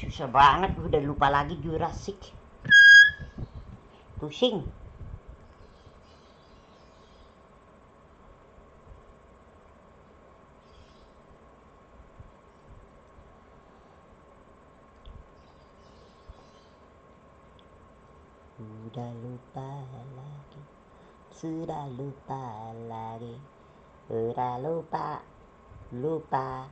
Susah banget, udah lupa lagi Jurassic. Pusing. Sudah lupa lagi. Sudah lupa lagi. Sudah lupa. Lupa.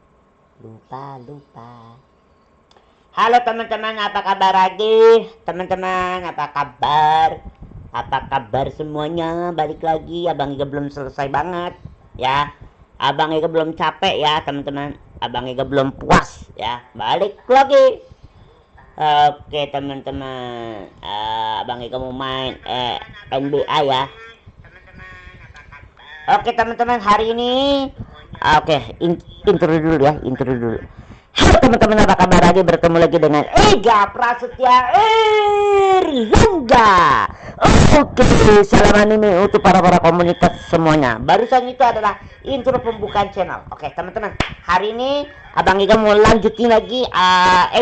Halo teman-teman, apa kabar lagi? Teman-teman, apa kabar? Apa kabar semuanya? Balik lagi, Abang Iga belum selesai banget ya. Abang Iga belum capek ya teman-teman. Abang Iga belum puas ya. Balik lagi. Oke teman-teman, Abang Iga mau main NBA ya. Oke teman-teman, hari ini intro dulu. Halo teman-teman, apa kabar lagi? Bertemu lagi dengan Ega Prasetya Erlangga. Oke, salam anime untuk para komunitas semuanya. Barusan itu adalah intro pembukaan channel. Oke teman-teman, hari ini Abang Ega mau lanjutin lagi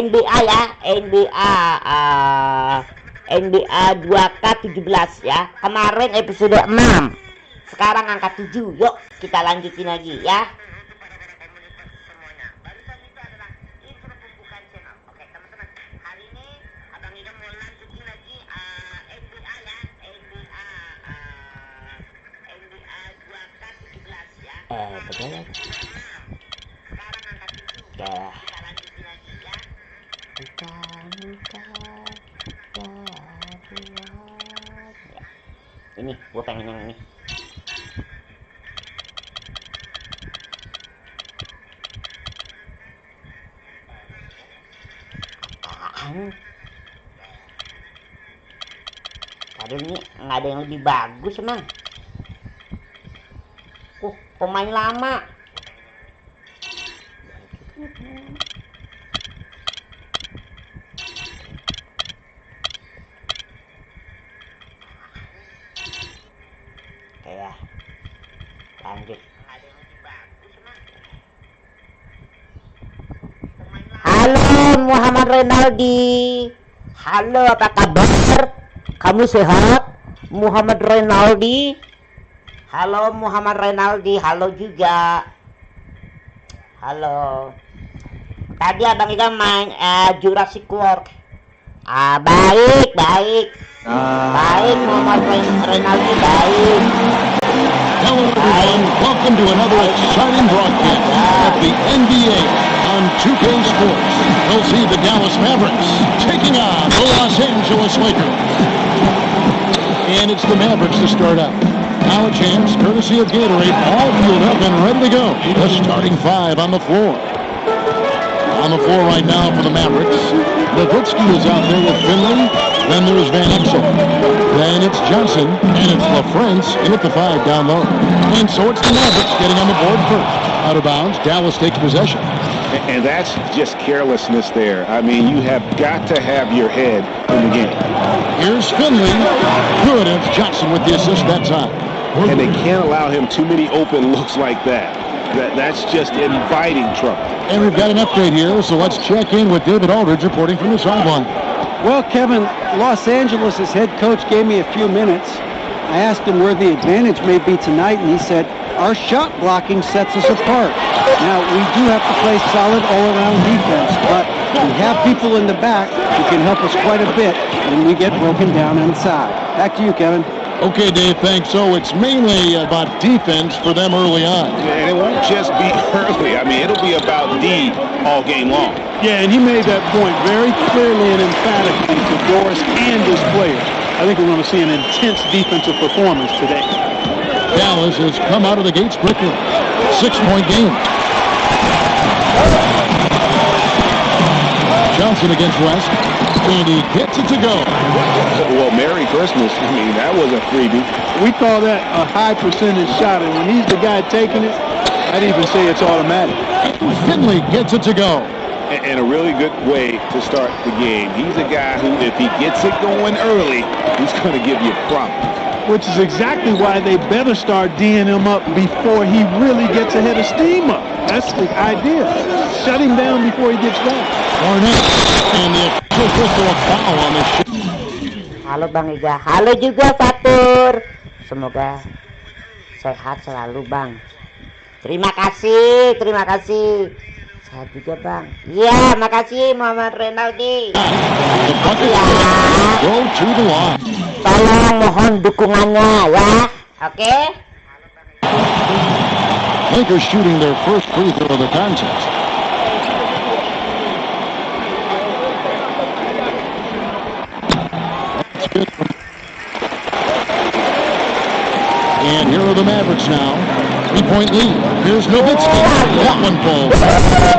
NBA ya, NBA 2K17 ya. Kemarin episode 6, sekarang angka 7. Yuk kita lanjutin lagi ya. Betul ya. Ini gue pengen yang ini. Tadi ini nggak ada yang lebih bagus emang. Pemain lama. Oke ya, lanjut. Halo Muhammad Renaldi. Halo, apa kabar? Kamu sehat? Muhammad Renaldi. Halo Muhammad Renaldi, halo juga. Halo. Tadi Abang Iga main Jurassic World. Baik. Baik Muhammad Renaldi, baik. Hello everyone, welcome to another exciting broadcast of the NBA on 2K Sports. We'll see the Dallas Mavericks taking on the Los Angeles Lakers. And it's the Mavericks to start out. Now a chance, courtesy of Gatorade, all fueled up and ready to go. The starting five on the floor. On the floor right now for the Mavericks, Nowitzki is out there with Finley. Then there's Van Exel. Then it's Johnson, and it's LaFrance in at the 5 down low. And so it's the Mavericks getting on the board first. Out of bounds, Dallas takes possession. And that's just carelessness there. I mean, you have got to have your head in the game. Here's Finley. Good, and it's Johnson with the assist that time. And they can't allow him too many open looks like that. That's just inviting trouble. And we've got an update here, so let's check in with David Aldridge reporting from the sideline. Well, Kevin, Los Angeles' head coach gave me a few minutes. I asked him where the advantage may be tonight, and he said, our shot blocking sets us apart. Now, we do have to play solid all-around defense, but we have people in the back who can help us quite a bit when we get broken down inside. Back to you, Kevin. Okay, Dave, thanks. So it's mainly about defense for them early on. And it won't just be early. I mean, it'll be about D all game long. Yeah, and he made that point very clearly and emphatically to Doris and his players. I think we're going to see an intense defensive performance today. Dallas has come out of the gates quickly. 6-point game. Johnson against West. And he gets it to go. Well, Merry Christmas. I mean, that was a freebie. We call that a high percentage shot, and when he's the guy taking it, I'd even say it's automatic. Finley gets it to go. And a really good way to start the game. He's a guy who, if he gets it going early, he's going to give you problems. Which is exactly why they better start D'ing him up before he really gets ahead of steam up. That's the idea. Shut him down before he gets going. Barnett. And the official whistle a foul on the shot. Halo Bang Iga, halo juga Fatur. Semoga sehat selalu Bang. Terima kasih, terima kasih. Sehat juga Bang. Iya, makasih Muhammad Renaldi. The bucket Ya, go to the line. tolong mohon dukungannya ya. Oke? Lakers shooting their first free throw of the contest. And here are the Mavericks now. 3-point lead. Here's Nowitzki. That one falls.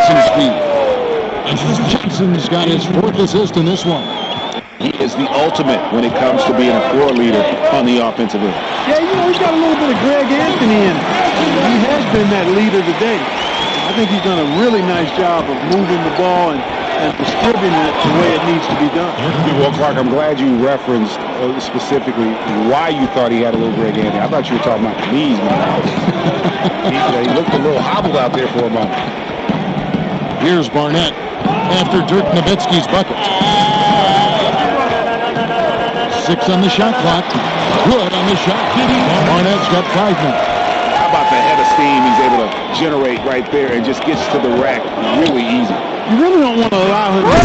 Johnson's feet. Johnson's got his fourth assist in this one. He is the ultimate when it comes to being a floor leader on the offensive end. Yeah, you know, he's got a little bit of Greg Anthony in him. He has been that leader today. I think he's done a really nice job of moving the ball and distributing it the way it needs to be done. Well, Clark, I'm glad you referenced specifically why you thought he had a little Greg Anthony. I thought you were talking about the knees. He looked a little hobbled out there for a moment. Here's Barnett after Dirk Nowitzki's bucket. 6 on the shot clock. Good on the shot. Barnett's got 5 now. How about the head of steam he's able to generate right there and just gets to the rack really easy. You really don't want to allow him to be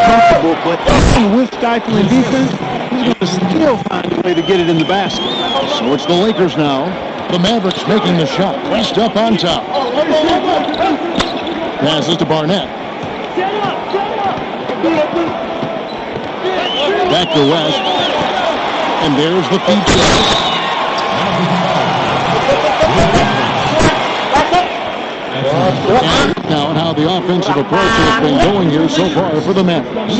comfortable, but even with stifling defense, he's going to still find a way to get it in the basket. So it's the Lakers now. The Mavericks making the shot. West up on top. Passes to Barnett. Back to West. And there's the feed. Now, and how the offensive approach has been going here so far for the Mavericks.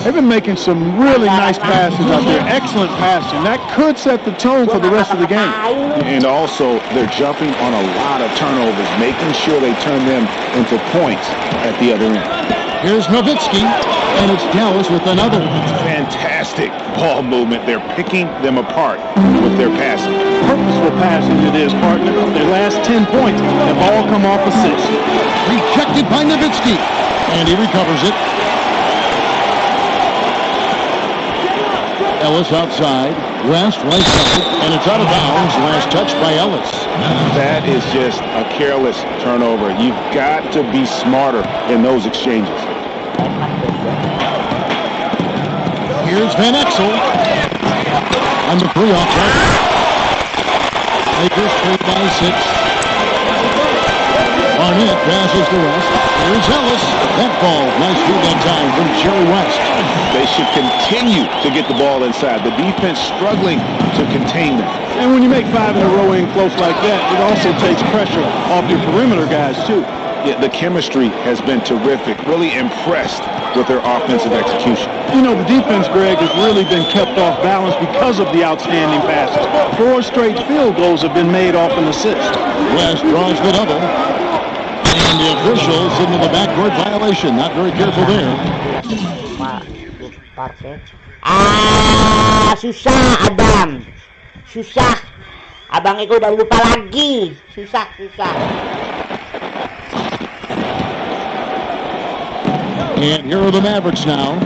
They've been making some really nice passes out there. Excellent passing. That could set the tone for the rest of the game. And also, they're jumping on a lot of turnovers, making sure they turn them into points at the other end. Here's Nowitzki, and it's Dallas with another. Fantastic ball movement. They're picking them apart with their passing. Purposeful passing it is, partner. Their last 10 points have all come off assists. Rejected by Nowitzki, and he recovers it. Ellis outside, West right side, and it's out of bounds. Last touch by Ellis. That is just a careless turnover. You've got to be smarter in those exchanges. Here's Van Exel on the pre-off target. Lakers 3 by 6. Barnett passes to West. Here's Ellis. That ball, nice feed that time from Jerry West. They should continue to get the ball inside. The defense struggling to contain them. And when you make 5 in a row in close like that, it also takes pressure off your perimeter guys, too. Yeah, the chemistry has been terrific. Really impressed with their offensive execution. You know, the defense, Greg, has really been kept off balance because of the outstanding passes. 4 straight field goals have been made off an assist. West draws the double. And the officials into the backcourt violation. Not very careful there. Susah Abang. Susah. Abang itu udah lupa lagi. Susah. And here are the Mavericks now.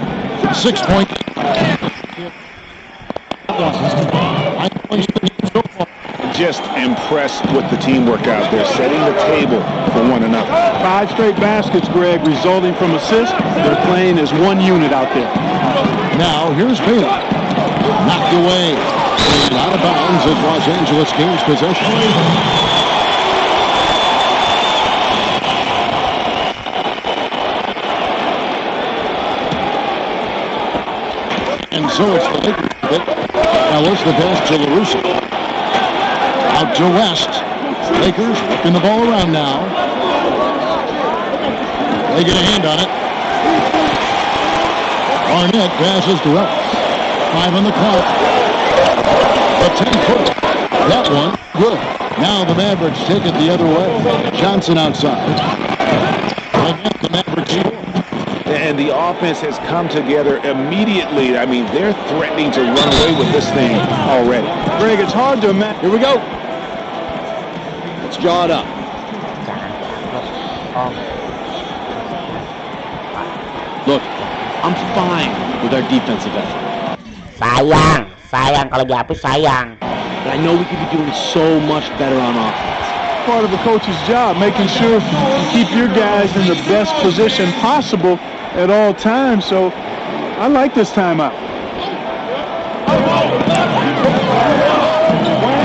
6-point. Just impressed with the teamwork out there, setting the table for one another. 5 straight baskets, Greg, resulting from assists. They're playing as one unit out there. Now, here's Baylor. Knocked away. And out of bounds as Los Angeles gains possession. And so it's the Lakers. Ellis, the pass to LaRusso. Out to West. Lakers whipping the ball around now. They get a hand on it. Barnett passes to Ellis. 5 on the clock. A 10-foot. That one, good. Now the Mavericks take it the other way. Johnson outside. Again, the Mavericks score. And the offense has come together immediately. I mean, they're threatening to run away with this thing already. Greg, it's hard to imagine. Here we go. Let's draw it up. Look, I'm fine with our defensive effort. Sayang kalau dihapus sayang. But I know we could be doing so much better on offense. Part of a coach's job, making sure you keep your guys in the best position possible at all times. So I like this timeout.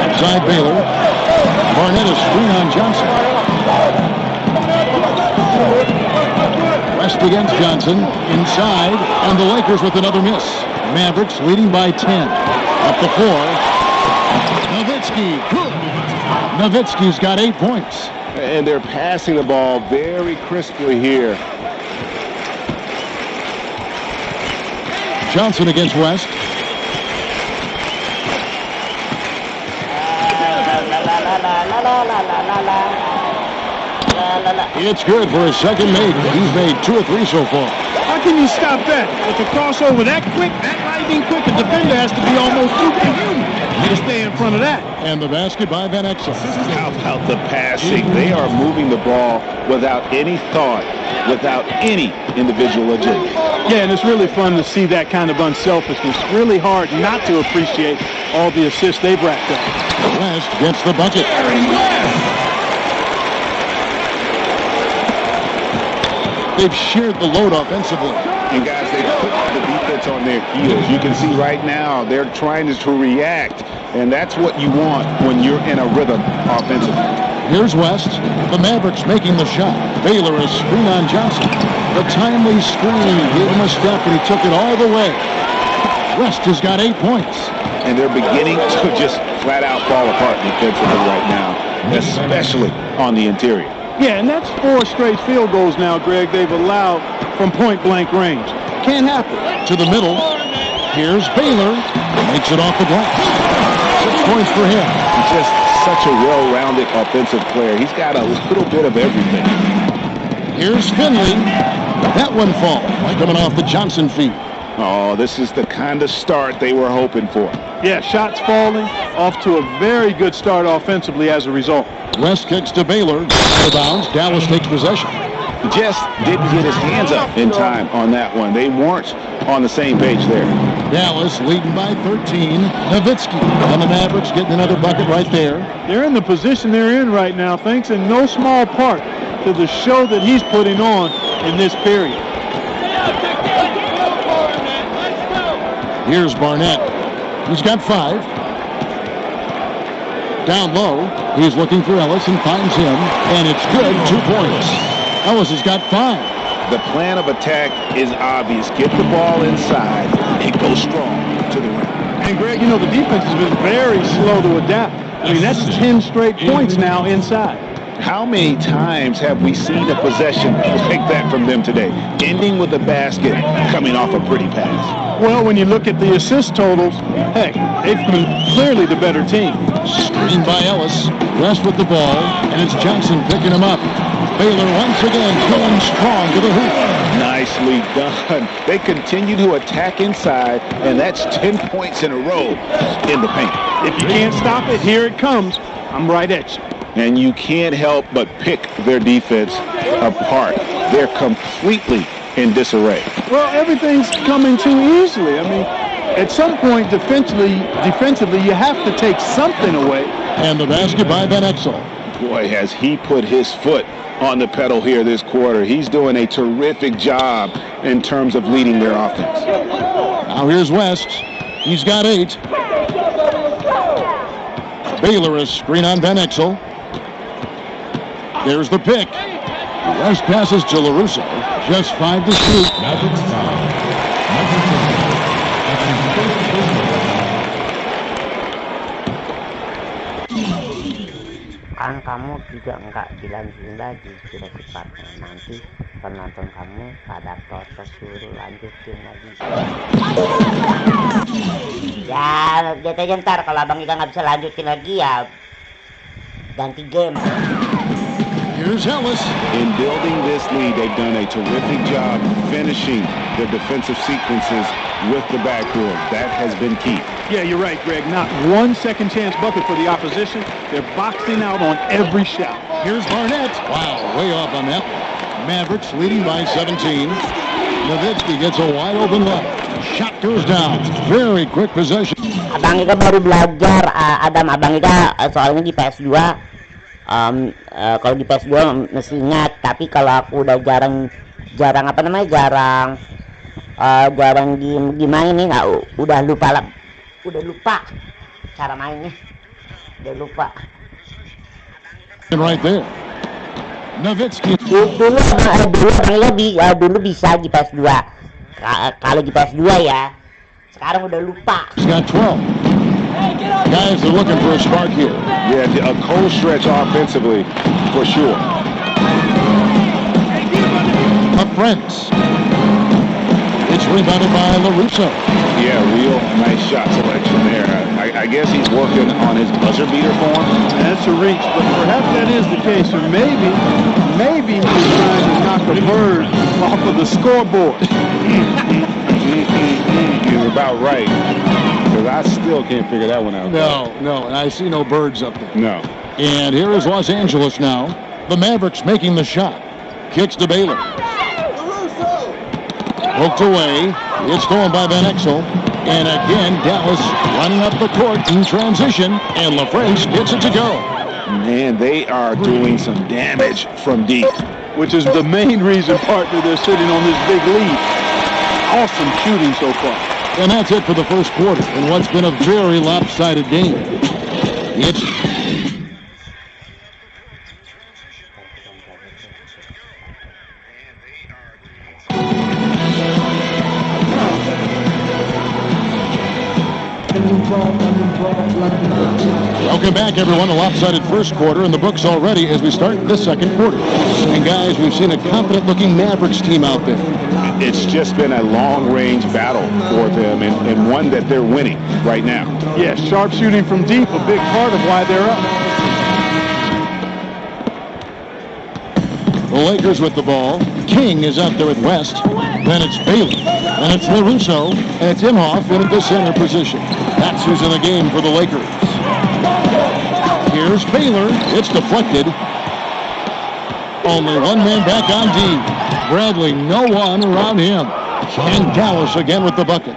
Outside Baylor. Barnett is screen on Johnson. West against Johnson. Inside. And the Lakers with another miss. Mavericks leading by 10. Up the floor. Nowitzki. Good. Nowitzki's got 8 points. And they're passing the ball very crisply here. Johnson against West. It's good for his second made. He's made 2 or 3 so far. How can you stop that? With a crossover that quick, that lightning quick, a defender has to be almost superhuman to stay in front of that. And the basket by Van Exel. How about the passing? They are moving the ball without any thought, without any individual agenda. Yeah, and it's really fun to see that kind of unselfishness. Really hard not to appreciate all the assists they've racked up. West gets the bucket. They've shared the load offensively. And guys, they put the defense on their heels. You can see right now they're trying to react, and that's what you want when you're in a rhythm offensively. Here's West. The Mavericks making the shot. Baylor is screen on Johnson. The timely screen gave him a step, and he took it all the way. West has got 8 points. And they're beginning to just flat out fall apart defensively right now, especially on the interior. Yeah, and that's 4 straight field goals now, Greg, they've allowed from point-blank range. Can't happen. To the middle. Here's Baylor. Makes it off the glass. 6 points for him. He's just such a well-rounded offensive player. He's got a little bit of everything. Here's Finley. That one falls. Coming off the Johnson feed. Oh, this is the kind of start they were hoping for. Yeah, shots falling. Off to a very good start offensively as a result. West kicks to Baylor. Out of bounds. Dallas takes possession. Just didn't get his hands up in time on that one. They weren't on the same page there. Dallas leading by 13. Nowitzki and the Mavericks getting another bucket right there. They're in the position they're in right now, thanks in no small part to the show that he's putting on in this period. Here's Barnett. He's got 5. Down low, he's looking for Ellis and finds him, and it's good. 2 points. Ellis has got 5. The plan of attack is obvious. Get the ball inside and go strong to the rim. And Greg, you know, the defense has been very slow to adapt. I mean, that's 10 straight points now inside. How many times have we seen a possession like that from them today, ending with a basket coming off a pretty pass? Well, when you look at the assist totals, heck, they've been clearly the better team. Screened by Ellis. West with the ball, and it's Johnson picking him up. Baylor once again going strong to the hoop. Nicely done. They continue to attack inside, and that's 10 points in a row in the paint. If you can't stop it, here it comes. I'm right at you. And you can't help but pick their defense apart. They're completely in disarray. Well, everything's coming too easily. I mean, at some point defensively, you have to take something away. And the basket by Van Exel. Boy, has he put his foot on the pedal here this quarter. He's doing a terrific job in terms of leading their offense. Now here's West. He's got 8. Baylor is screen on Van Exel. There's the pick. West passes to LaRusso. Just 5 to shoot. Kan kamu juga nggak dilanjutin lagi, sudah cepatnya nanti penonton kamu pada protes suruh lanjutin lagi. Ya, lihat aja ntar kalau Abang Iga nggak bisa lanjutin lagi ya ganti game. Here's Ellis. In building this lead, they've done a terrific job finishing their defensive sequences with the backboard. That has been key. Yeah, you're right, Greg. Not one second chance bucket for the opposition. They're boxing out on every shot. Here's Barnett. Wow, way off on that. Mavericks leading by 17. Nowitzki gets a wide open look. Shot goes down. Very quick possession. Abang Ika baru belajar, Adam, Abang Ika soalnya di PS2. Kalau di PS2 mesti ingat, tapi kalau aku udah jarang dimain nih, udah lupa cara mainnya, udah lupa. Right there. Nowitzki. Dulu bisa di PS2. Kalau di PS2 ya, sekarang udah lupa. He's got 12. Guys are looking for a spark here. Yeah, a cold stretch offensively, for sure. Up Prince. It's rebounded by LaRusso. Yeah, real nice shot selection there. I guess he's working on his buzzer beater form. That's a reach, but perhaps that is the case. Or maybe he's trying to knock a bird off of the scoreboard. He's about right. Because I still can't figure that one out. No, and I see no birds up there. No. And here is Los Angeles now. The Mavericks making the shot. Kicks to Baylor. Poked away. It's stolen by Van Exel. And again, Dallas running up the court in transition. And LaFrance gets it to go. Man, they are doing some damage from deep. Which is the main reason, partner, they're sitting on this big lead. Awesome shooting so far. And that's it for the first quarter in what's been a very lopsided game. It's welcome back, everyone. A lopsided first quarter in the books already as we start the second quarter. And guys, we've seen a confident-looking Mavericks team out there. It's just been a long-range battle for them and one that they're winning right now. Yeah, sharp shooting from deep, a big part of why they're up. The Lakers with the ball. King is out there with West. Then it's Baylor. And it's LaRusso. And it's Imhoff in the center position. That's who's in the game for the Lakers. Here's Baylor. It's deflected. Only one man back on D. Bradley, no one around him. And Dallas again with the bucket.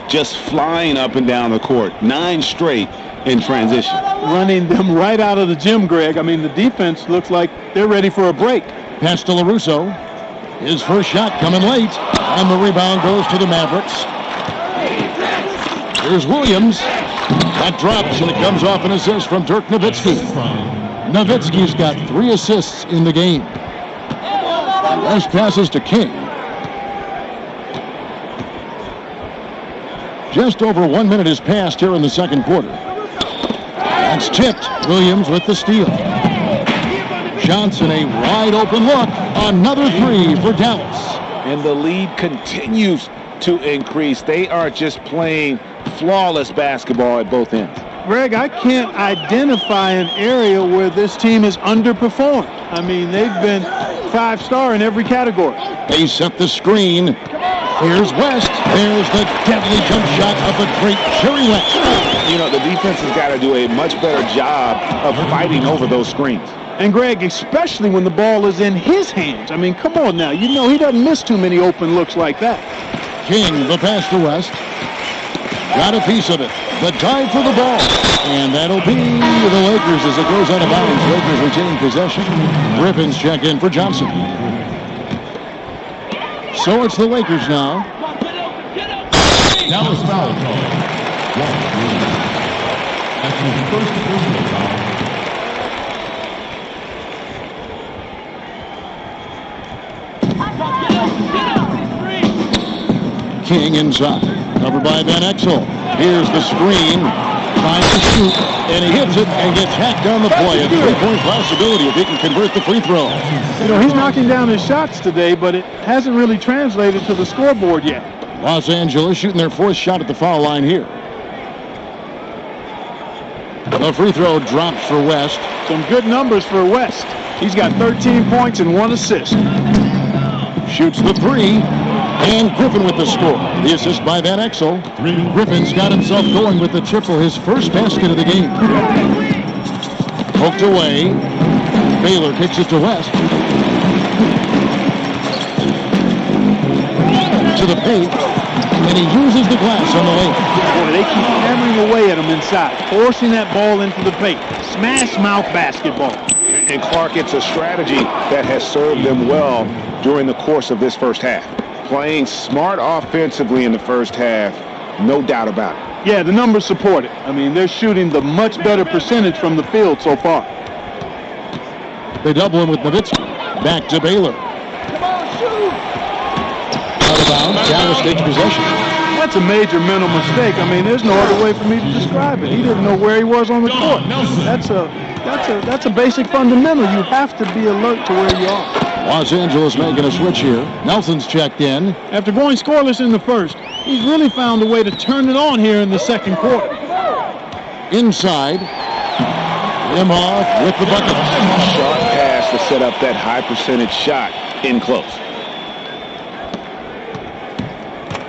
Just flying up and down the court. 9 straight in transition. Running them right out of the gym, Greg. I mean, the defense looks like they're ready for a break. Pass to LaRusso. His first shot coming late. And the rebound goes to the Mavericks. Here's Williams. That drops, and it comes off an assist from Dirk Nowitzki. Nowitzki's got 3 assists in the game. West passes to King. Just over 1 minute has passed here in the second quarter. That's tipped. Williams with the steal. Johnson, a wide open look. Another 3 for Dallas. And the lead continues to increase. They are just playing flawless basketball at both ends. Greg, I can't identify an area where this team has underperformed. I mean, they've been 5-star in every category. They set the screen. Here's West. There's the deadly jump shot of the great Jerry West. You know, the defense has got to do a much better job of fighting over those screens. And Greg, especially when the ball is in his hands. I mean, come on now. You know he doesn't miss too many open looks like that. King, the pass to West. Got a piece of it. The dive for the ball. And that'll be the Lakers as it goes out of bounds. Lakers retain possession. Griffins check in for Johnson. So it's the Lakers now. Dallas foul call. That's his first personal foul. King inside. Covered by Van Exel. Here's the screen. Trying to shoot. And he hits it and gets hacked on the play. A 3-point possibility if he can convert the free throw. You know, he's knocking down his shots today, but it hasn't really translated to the scoreboard yet. Los Angeles shooting their 4th shot at the foul line here. The free throw drops for West. Some good numbers for West. He's got 13 points and 1 assist. Shoots the 3. And Griffin with the score. The assist by Van Exel. Griffin's got himself going with the triple, his first basket of the game. Poked away. Baylor kicks it to West. into the paint, and he uses the glass on the lane. Boy, they keep hammering away at him inside, forcing that ball into the paint. Smash mouth basketball. And Clark, it's a strategy that has served them well during the course of this first half. Playing smart offensively in the first half, no doubt about it. Yeah, the numbers support it. I mean, they're shooting the much better percentage from the field so far. They double him with Nowitzki. Back to Baylor. Out of bounds. Dallas takes possession. That's a major mental mistake. I mean, there's no other way for me to describe it. He didn't know where he was on the court. That's a basic fundamental. You have to be alert to where you are. Los Angeles making a switch here. Nelson's checked in. After going scoreless in the first, he's really found a way to turn it on here in the second quarter. Inside. Imhoff with the bucket. Sharp pass to set up that high percentage shot in close.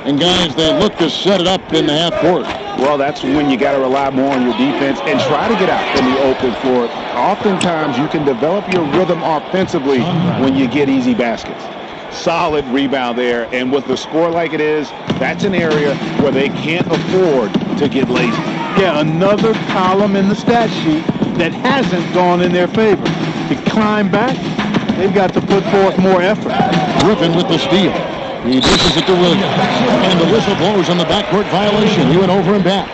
And guys, they look to set it up in the half court. Well, that's when you got to rely more on your defense and try to get out in the open floor. Oftentimes, you can develop your rhythm offensively when you get easy baskets. Solid rebound there, and with the score like it is, that's an area where they can't afford to get lazy. Yeah, another column in the stat sheet that hasn't gone in their favor. To climb back, they've got to put forth more effort. Griffin with the steal. He dishes it to Williams. And the whistle blows on the backcourt violation. He went over and back.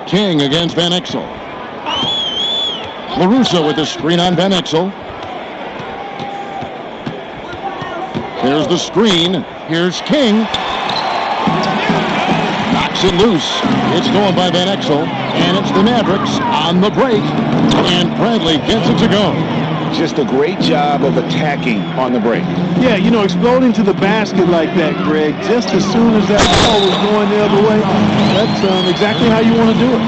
King against Van Exel. LaRusso with the screen on Van Exel. There's the screen. Here's King. Knocks it loose. It's stolen by Van Exel. And it's the Mavericks on the break. And Bradley gets it to go. Just a great job of attacking on the break. Yeah, you know, exploding to the basket like that, Greg, just as soon as that ball was going the other way, that's exactly how you want to do it.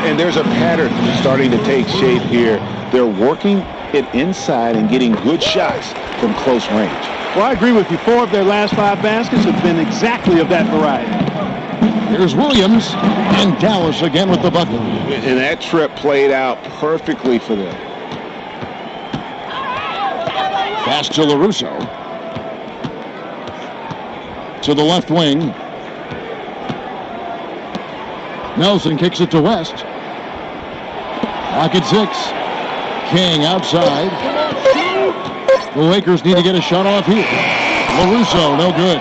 And there's a pattern starting to take shape here. They're working it inside and getting good shots from close range. Well, I agree with you. 4 of their last 5 baskets have been exactly of that variety. Here's Williams, and Dallas again with the bucket. And that trip played out perfectly for them. Pass to LaRusso. To the left wing. Nelson kicks it to West. Clock at 6. King outside. The Lakers need to get a shot off here. LaRusso, no good.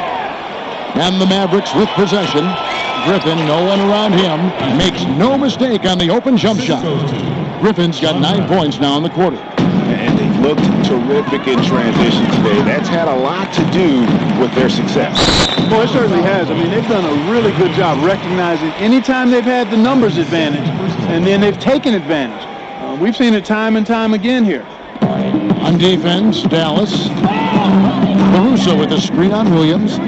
And the Mavericks with possession. Griffin, no one around him, makes no mistake on the open jump shot. Griffin's got 9 points now in the quarter. And they looked terrific in transition today. That's had a lot to do with their success. Well, it certainly has. I mean, they've done a really good job recognizing anytime they've had the numbers advantage, and then they've taken advantage. We've seen it time and time again here. On defense, Dallas. LaRusso with the screen on Williams.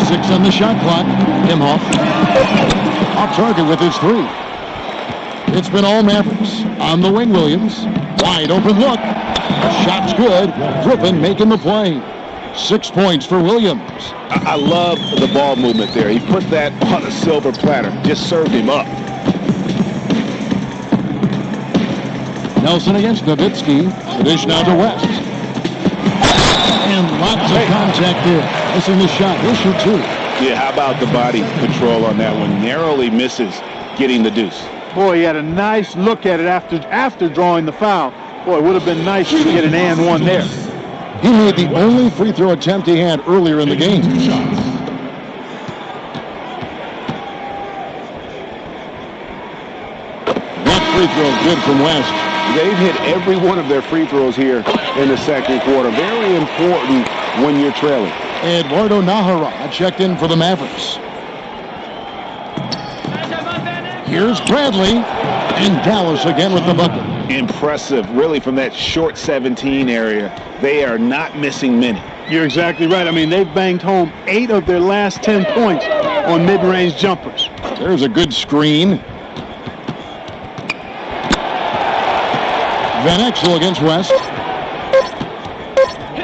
6 on the shot clock. Imhoff. Off target with his 3. It's been all Mavericks. On the wing, Williams. Wide open look. Shot's good. Griffin making the play. 6 points for Williams. I love the ball movement there. He put that on a silver platter. Just served him up. Nelson against Nowitzki. The dish now to West. And lots of contact there. Missing the shot. He'll shoot 2. Yeah, how about the body control on that one? Narrowly misses getting the deuce. Boy, he had a nice look at it after drawing the foul. Boy, it would have been nice to get an and one there. He made the only free throw attempt he had earlier in the game. That free throw good from West. They've hit every one of their free throws here in the second quarter. Very important when you're trailing. Eduardo Najera checked in for the Mavericks. Here's Bradley, and Dallas again with the bucket. Impressive, really, from that short 17 area. They are not missing many. You're exactly right. I mean, they've banged home 8 of their last 10 points on mid-range jumpers. There's a good screen. Van Exel against West.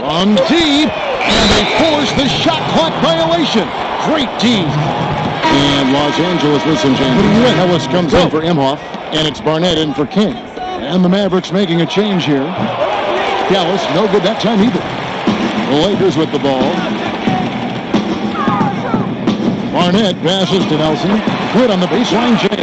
On deep, and they force the shot clock violation. Great team. And Los Angeles with some change. Ellis comes in for Imhoff. And it's Barnett in for King. And the Mavericks making a change here. Dallas, no good that time either. The Lakers with the ball. Barnett passes to Nelson. Good on the baseline, James.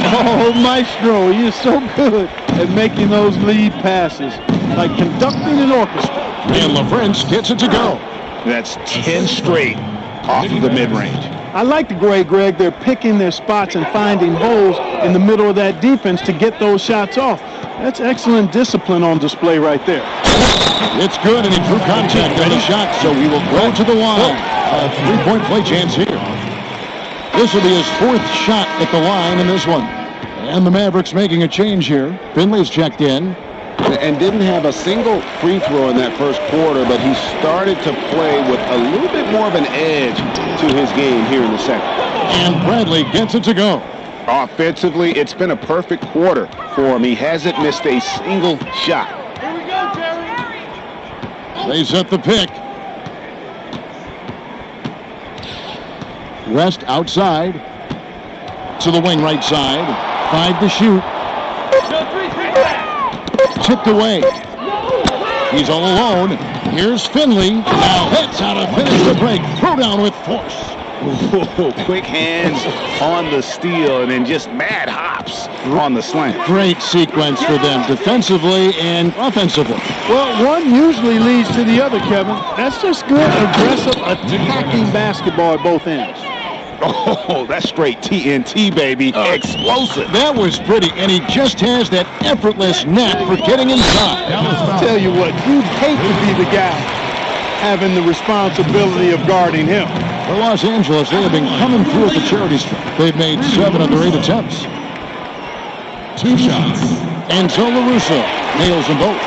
Oh, Maestro, he is so good at making those lead passes, like conducting an orchestra. And LaFrance gets it to go. That's 10 straight off of the mid-range. I like the Greg. They're picking their spots and finding holes in the middle of that defense to get those shots off. That's excellent discipline on display right there. It's good, and he drew contact on the shot, so he will go to the line. A three-point play chance here. This will be his fourth shot at the line in this one. And the Mavericks making a change here. Finley's checked in. And didn't have a single free throw in that first quarter, but he started to play with a little bit more of an edge to his game here in the second. And Bradley gets it to go. Offensively, it's been a perfect quarter for him. He hasn't missed a single shot. They set the pick. West outside to the wing right side. 5 to shoot. Tipped away. He's all alone. Here's Finley. Now that's how to finish the break. Throw down with force. Whoa, quick hands on the steal and then just mad hops on the slant. Great sequence for them defensively and offensively. Well, one usually leads to the other, Kevin. That's just good, aggressive, attacking basketball at both ends. Oh, that's straight TNT, baby. Explosive. That was pretty, and he just has that effortless knack for getting inside. I'll tell you what, you'd hate to be the guy having the responsibility of guarding him. For Los Angeles, they have been coming through at the charity stripe. They've made 7 of their 8 attempts. 2 shots. And so LaRusso nails them both.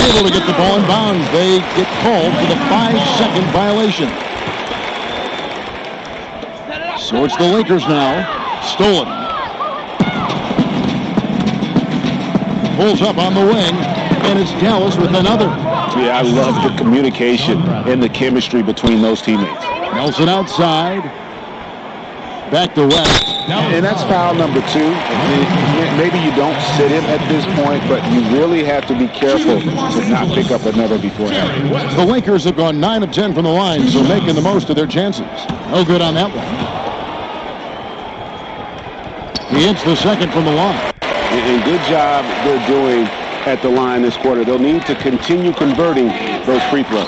Able to get the ball in bounds. They get called for the 5-second violation. So it's the Lakers now. Stolen. Pulls up on the wing, and it's Dallas with another. Yeah, I love the communication and the chemistry between those teammates. Nelson outside. Back to West. And that's foul number 2. Maybe you don't sit him at this point, but you really have to be careful to not pick up another beforehand. The Lakers have gone 9 of 10 from the line, so making the most of their chances. No good on that one. He hits the second from the line. And good job they're doing at the line this quarter. They'll need to continue converting those free throws.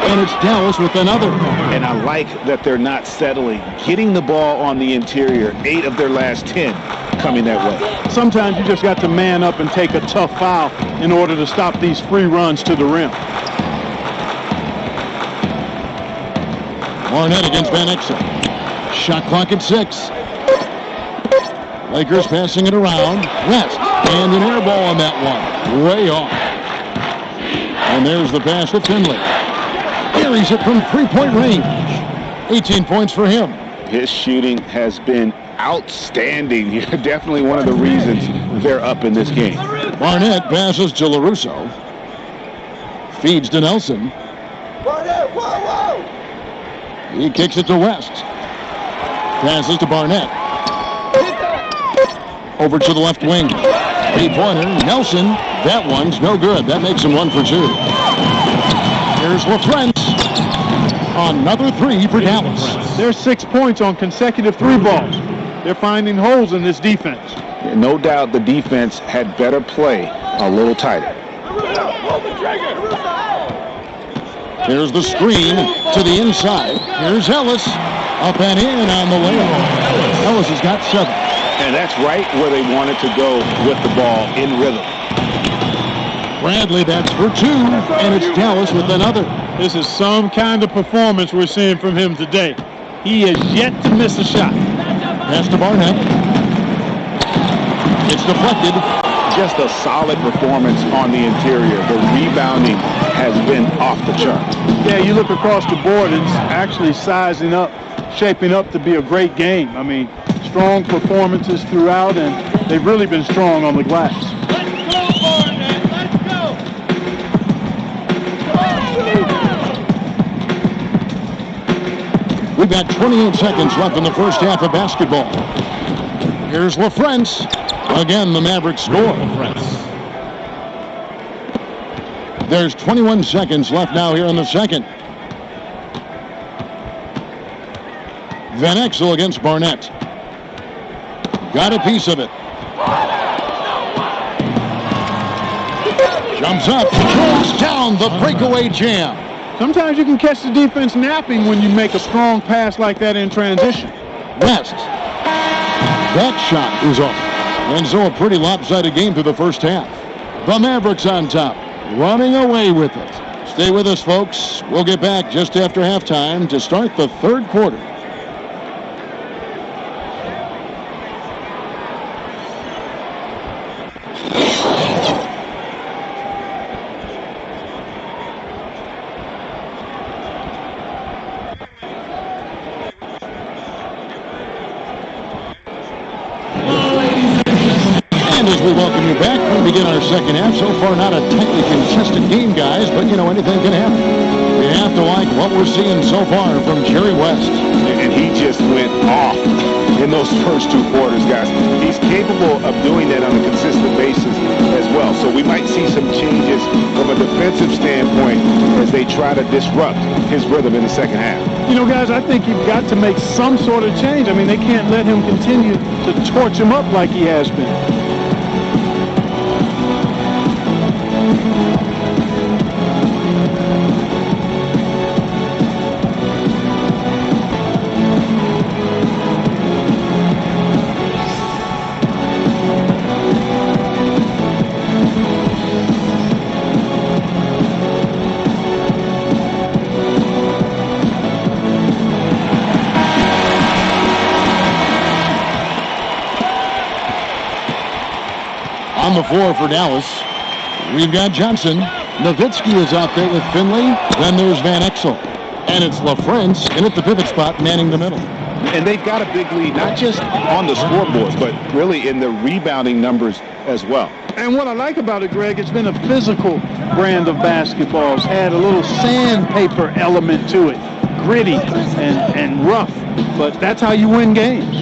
And it's Dallas with another. And I like that they're not settling. Getting the ball on the interior, 8 of their last 10 coming that way. Sometimes you just got to man up and take a tough foul in order to stop these free runs to the rim. Barnett against Van Exel. Shot clock at 6. Lakers passing it around. West. And an air ball on that one. Way off. And there's the pass to Finley. Carries it from 3-point range. 18 points for him. His shooting has been outstanding. Definitely one of the reasons they're up in this game. Barnett passes to LaRusso. Feeds to Nelson. He kicks it to West. Passes to Barnett. Over to the left wing. 3-pointer. Nelson. That one's no good. That makes him 1 for 2. Here's LaFrance. Another 3 for Dallas. There's 6 points on consecutive 3 balls. They're finding holes in this defense. No doubt the defense had better play a little tighter. Here's the screen to the inside. Here's Ellis. Up and in on the layup. Ellis has got 7. And that's right where they wanted to go with the ball, in rhythm. Bradley, that's for 2, and it's Dallas with another. This is some kind of performance we're seeing from him today. He has yet to miss a shot. Pass to Barnett. It's deflected. Just a solid performance on the interior. The rebounding has been off the chart. Yeah, you look across the board, it's actually sizing up, shaping up to be a great game. I mean, strong performances throughout, and they've really been strong on the glass. We've got 28 seconds left in the first half of basketball. Here's LaFrance. Again, the Mavericks score. There's 21 seconds left now here in the second. Van Exel against Barnett. Got a piece of it. Jumps up, throws down the breakaway jam. Sometimes you can catch the defense napping when you make a strong pass like that in transition. West. That shot is off. And so a pretty lopsided game through the first half. The Mavericks on top, running away with it. Stay with us, folks. We'll get back just after halftime to start the third quarter. As we welcome you back, we begin our second half. So far, not a tightly contested game, guys, but you know, anything can happen. We have to like what we're seeing so far from Jerry West. And he just went off in those first two quarters, guys. He's capable of doing that on a consistent basis as well. So we might see some changes from a defensive standpoint as they try to disrupt his rhythm in the second half. You know, guys, I think you've got to make some sort of change. I mean, they can't let him continue to torch him up like he has been. On the floor for Dallas, we've got Johnson. Nowitzki is out there with Finley. Then there's Van Exel. And it's LaFrance in at the pivot spot, manning the middle. And they've got a big lead, not just on the scoreboards, but really in the rebounding numbers as well. And what I like about it, Greg, it's been a physical brand of basketball. It's had a little sandpaper element to it. Gritty and rough. But that's how you win games.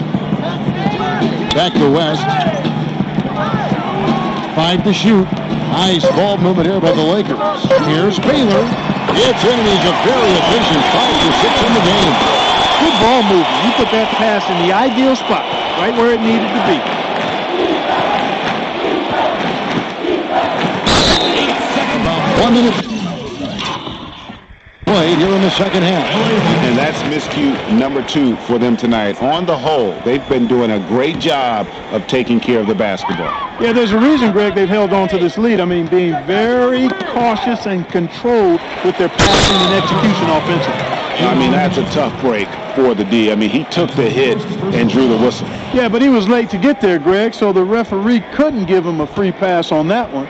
Back to West. 5 to shoot. Nice ball movement here by the Lakers. Here's Baylor. It's in, and he's a very efficient 5 for 6 in the game. Good ball movement. You put that pass in the ideal spot, right where it needed to be. About 1 minute played here in the second half. And that's miscue number 2 for them tonight. On the whole, they've been doing a great job of taking care of the basketball. Yeah, there's a reason, Greg, they've held on to this lead. I mean, being very cautious and controlled with their passing and execution offensively. I mean, that's a tough break for the D. I mean, he took the hit and drew the whistle. Yeah, but he was late to get there, Greg, so the referee couldn't give him a free pass on that one.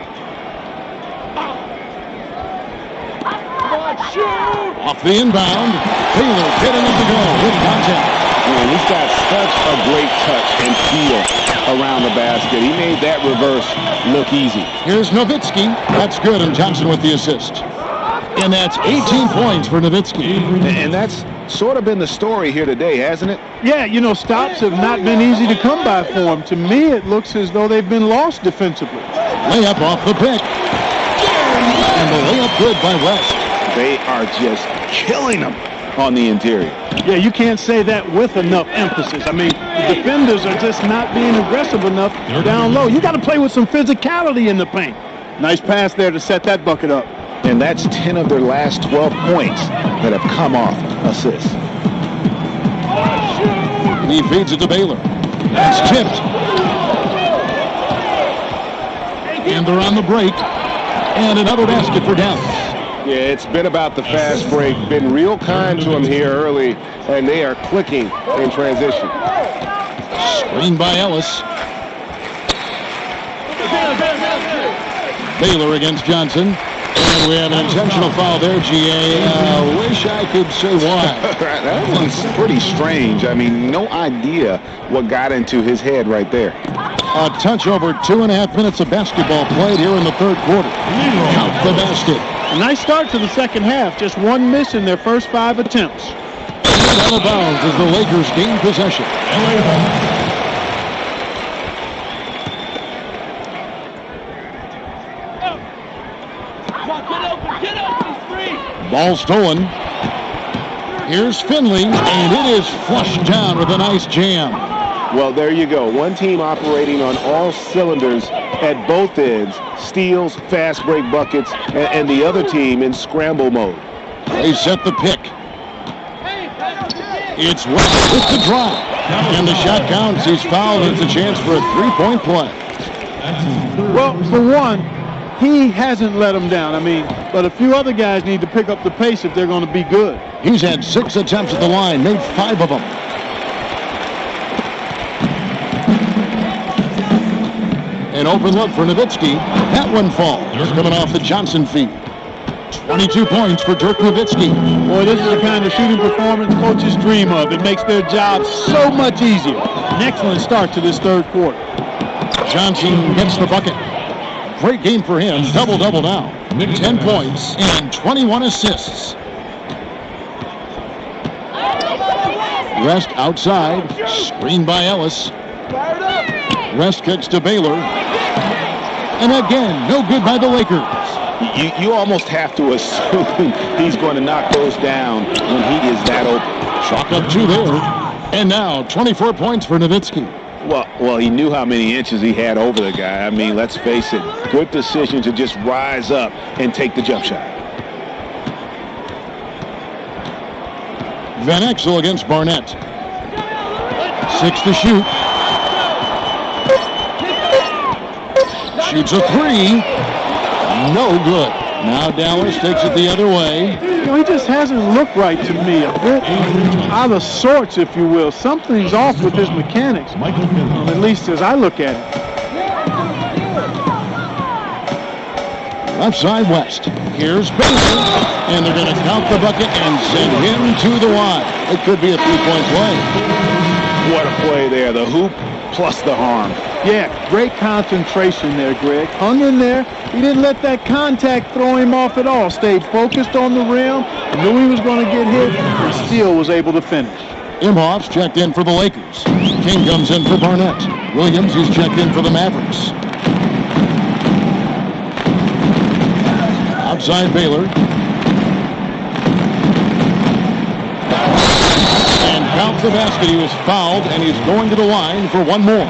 Off the inbound, Baylor getting it to go with contact. And he's got such a great touch and feel around the basket. He made that reverse look easy. Here's Nowitzki. That's good, and Johnson with the assist. And that's 18 points for Nowitzki. And that's sort of been the story here today, hasn't it? Yeah, you know, stops have not been easy to come by for him. To me, it looks as though they've been lost defensively. Layup off the pick. And the layup good by West. They are just killing them on the interior. Yeah, you can't say that with enough emphasis. I mean, the defenders are just not being aggressive enough down low. You got to play with some physicality in the paint. Nice pass there to set that bucket up. And that's 10 of their last 12 points that have come off assists. He feeds it to Baylor. It's tipped. And they're on the break. And another basket for Dallas. Yeah, it's been about the fast break. Been real kind to him here early, and they are clicking in transition. Screen by Ellis. Baylor against Johnson. And we have an intentional foul there, G.A. Wish I could say why. That one's pretty strange. I mean, no idea what got into his head right there. A touch over 2.5 minutes of basketball played here in the third quarter. Count the basket. A nice start to the second half. Just one miss in their first 5 attempts. right out of bounds as the Lakers gain possession. Ball stolen. Here's Finley, and it is flushed down with a nice jam. Well, there you go. One team operating on all cylinders at both ends. Steals, fast break buckets, and the other team in scramble mode. They set the pick. It's West with the drive. And the shot counts. He's fouled. It's a chance for a three-point play. Well, for one, he hasn't let them down. I mean, but a few other guys need to pick up the pace if they're going to be good. He's had 6 attempts at the line, made 5 of them. An open look for Nowitzki. That one falls. Coming off the Johnson feed. 22 points for Dirk Nowitzki. Boy, this is the kind of shooting performance coaches dream of. It makes their job so much easier. An excellent start to this third quarter. Johnson gets the bucket. Great game for him. Double-double now. 10 points and 21 assists. West outside. Screened by Ellis. West kicks to Baylor. And again, no good by the Lakers. You almost have to assume he's going to knock those down when he is that open. Chalk up 2 there. And now 24 points for Nowitzki. Well, he knew how many inches he had over the guy. I mean, let's face it, good decision to just rise up and take the jump shot. Van Exel against Barnett. 6 to shoot. Shoots a 3. No good. Now Dallas takes it the other way. You know, he just hasn't looked right to me. A bit out of sorts, if you will. Something's off with his mechanics, at least as I look at it. Left side West. Here's Baylor. And they're going to count the bucket and send him to the line. It could be a 3-point play. What a play there. The hoop plus the harm. Yeah, great concentration there, Greg. Hung in there. He didn't let that contact throw him off at all. Stayed focused on the rim. Knew he was going to get hit, and still was able to finish. Imhoff's checked in for the Lakers. King comes in for Barnett. Williams is checked in for the Mavericks. Outside Baylor. And counts the basket. He was fouled, and he's going to the line for one more.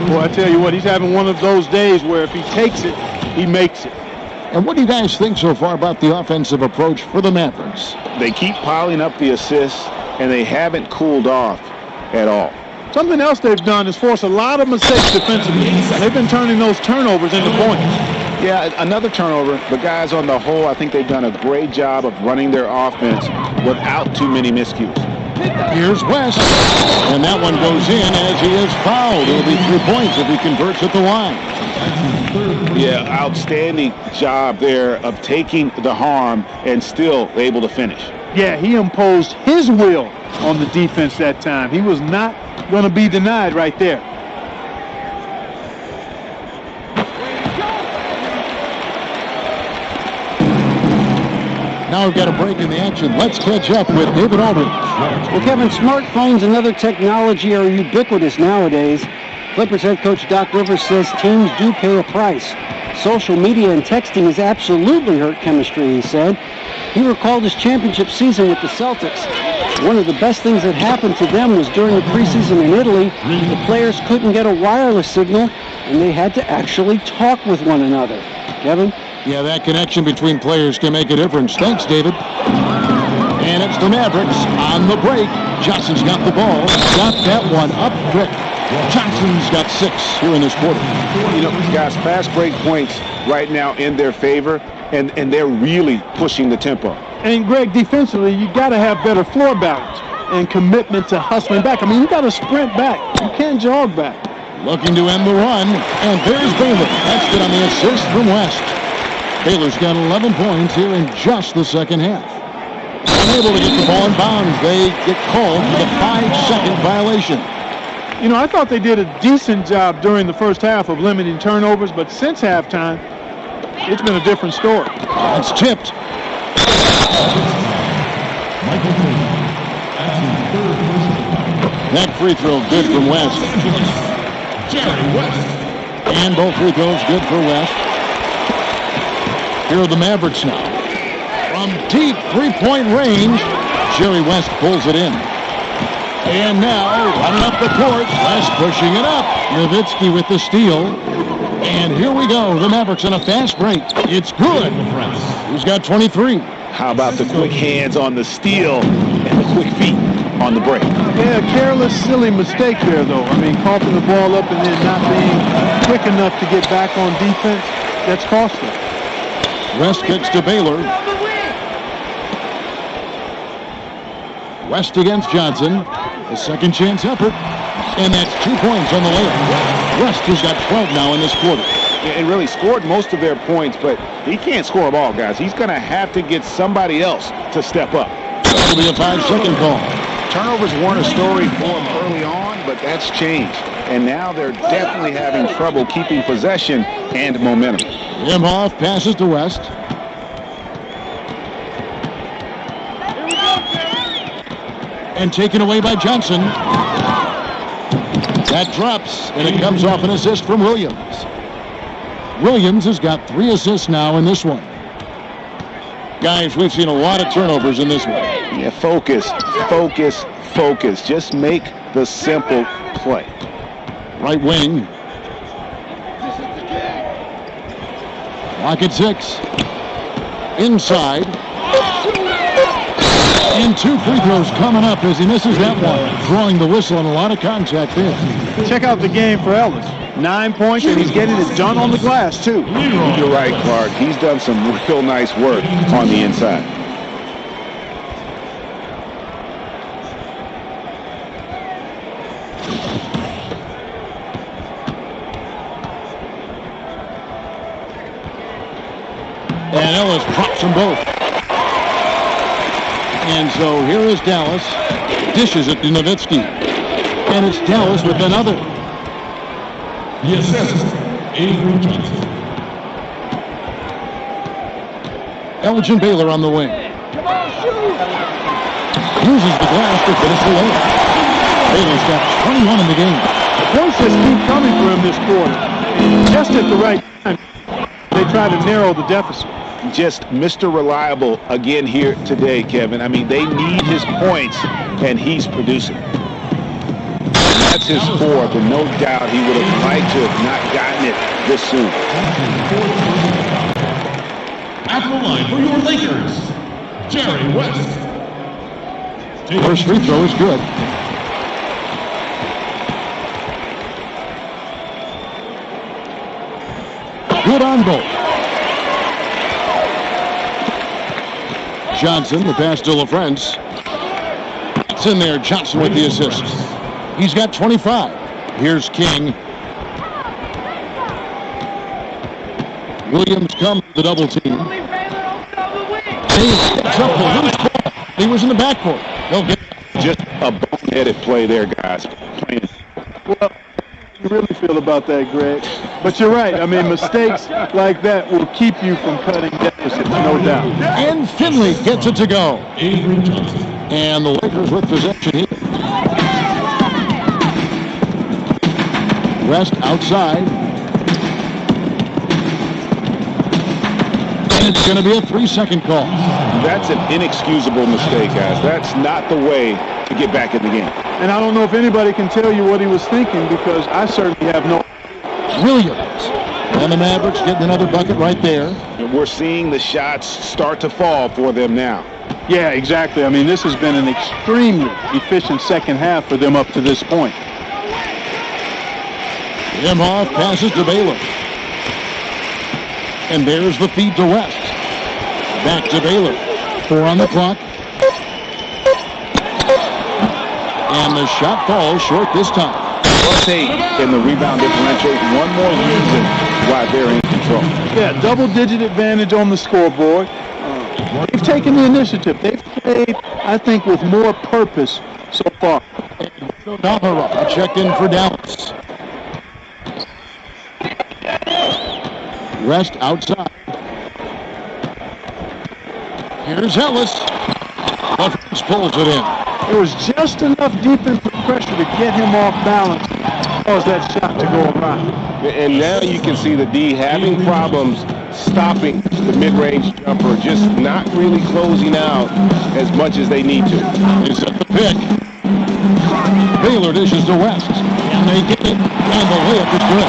Boy, I tell you what, he's having one of those days where if he takes it, he makes it. And what do you guys think so far about the offensive approach for the Mavericks? They keep piling up the assists, and they haven't cooled off at all. Something else they've done is force a lot of mistakes defensively. They've been turning those turnovers into points. Yeah, another turnover. But guys, on the whole, I think they've done a great job of running their offense without too many miscues. Here's West, and that one goes in as he is fouled. It'll be 3 points if he converts at the line. Yeah, outstanding job there of taking the harm and still able to finish. Yeah, he imposed his will on the defense that time. He was not going to be denied right there. Now we've got a break in the action. Let's catch up with David Aldridge. Well, Kevin, smartphones and other technology are ubiquitous nowadays. Clippers head coach Doc Rivers says teams do pay a price. Social media and texting has absolutely hurt chemistry, he said. He recalled his championship season with the Celtics. One of the best things that happened to them was during the preseason in Italy. The players couldn't get a wireless signal, and they had to actually talk with one another. Kevin? Yeah, that connection between players can make a difference. Thanks, David. And it's the Mavericks on the break. Johnson's got the ball. Got that one up quick. Johnson's got 6 here in this quarter. You know, guys, fast break points right now in their favor, and they're really pushing the tempo. And, Greg, defensively, you got to have better floor balance and commitment to hustling back. I mean, you got to sprint back. You can't jog back. Looking to end the run, and there's Baylor. That's good on the assist from West. Baylor's got 11 points here in just the second half. Unable to get the ball in bounds. They get called for the 5-second violation. You know, I thought they did a decent job during the first half of limiting turnovers, but since halftime, it's been a different story. That's tipped. That free throw good from West. Jerry West. And both free throws good for West. Here are the Mavericks now. From deep three-point range, Jerry West pulls it in. And now, running up the court, West pushing it up. Nowitzki with the steal. And here we go, the Mavericks on a fast break. It's good. He's got 23. How about the quick hands on the steal and the quick feet on the break? Yeah, careless, silly mistake there, though. I mean, coughing the ball up and then not being quick enough to get back on defense, that's costly. West kicks to Baylor. West against Johnson. A second chance effort. And that's 2 points on the layup. West has got 12 now in this quarter. And really scored most of their points, but he can't score them all, guys. He's going to have to get somebody else to step up. That'll be a 5-second call. Turnovers weren't a story for him early on, but that's changed. And now they're definitely having trouble keeping possession and momentum. Imhoff passes to West. And taken away by Johnson. That drops, and it comes off an assist from Williams. Williams has got 3 assists now in this one. Guys, we've seen a lot of turnovers in this one. Yeah, focus, focus, focus. Just make the simple play. Right wing. Lock at 6. Inside. And 2 free throws coming up as he misses that one. Drawing the whistle and a lot of contact there. Check out the game for Ellis. 9 points, and he's getting it done on the glass, too. You're right, Clark. He's done some real nice work on the inside. And Ellis drops them both. And so here is Dallas. Dishes it to Nowitzki. And it's Dallas with another. The assist, Avery Johnson. Elgin Baylor on the wing. Uses the glass to finish the layup. Baylor's got 21 in the game. Points just keep coming for him this quarter. Just at the right time, they try to narrow the deficit. Just Mr. Reliable again here today, Kevin. I mean, they need his points, and he's producing. That's his fourth, and no doubt he would have liked to have not gotten it this soon. At the line for your Lakers, Jerry West. First free throw is good. Good on both. Johnson, the pass to LaFrance. It's in there. Johnson with the assist. He's got 25. Here's King. Williams comes to the double team. He was in the backcourt. They'll get Just a boneheaded play there, guys. Playing. Well, you really feel about that, Greg. But you're right. I mean, mistakes like that will keep you from cutting deficits, no doubt. And Finley gets it to go. Avery Johnson. And the Lakers with possession here. West outside. And it's going to be a 3-second call. That's an inexcusable mistake, guys. That's not the way to get back in the game. And I don't know if anybody can tell you what he was thinking, because I certainly have no. Williams. And the Mavericks getting another bucket right there. And we're seeing the shots start to fall for them now. Yeah, exactly. I mean, this has been an extremely efficient second half for them up to this point. Imhoff passes to Baylor. And there's the feed to West. Back to Baylor. 4 on the clock. And the shot falls short this time. +8 in the rebound differential. One more reason why they're in control. Yeah, double-digit advantage on the scoreboard. They've taken the initiative. They've played, I think, with more purpose so far. Navarro checked in for Dallas. Rest outside. Here's Ellis. Buffers pulls it in. There was just enough defensive pressure to get him off balance, cause that shot to go awry. And now you can see the D having problems stopping the mid-range jumper, just not really closing out as much as they need to. They set the pick. Baylor dishes to West. And they get it. And the layup is good.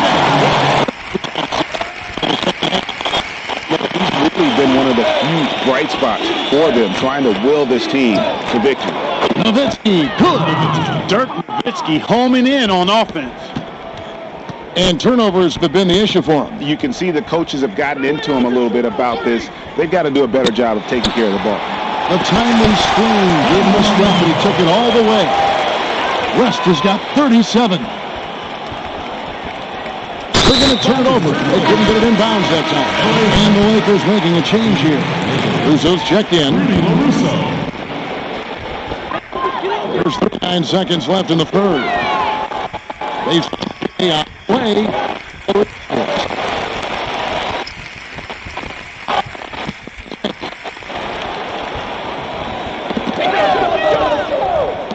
He's really been one of the few bright spots for them, trying to will this team to victory. Nowitzki, good. Dirk Nowitzki homing in on offense. And turnovers have been the issue for him. You can see the coaches have gotten into him a little bit about this. They've got to do a better job of taking care of the ball. A timely screen gave him a step, and he took it all the way. West has got 37. They're going to turn it over. They couldn't get it in bounds that time. And the Lakers making a change here. Russo's checked in. There's 39 seconds left in the third. They play.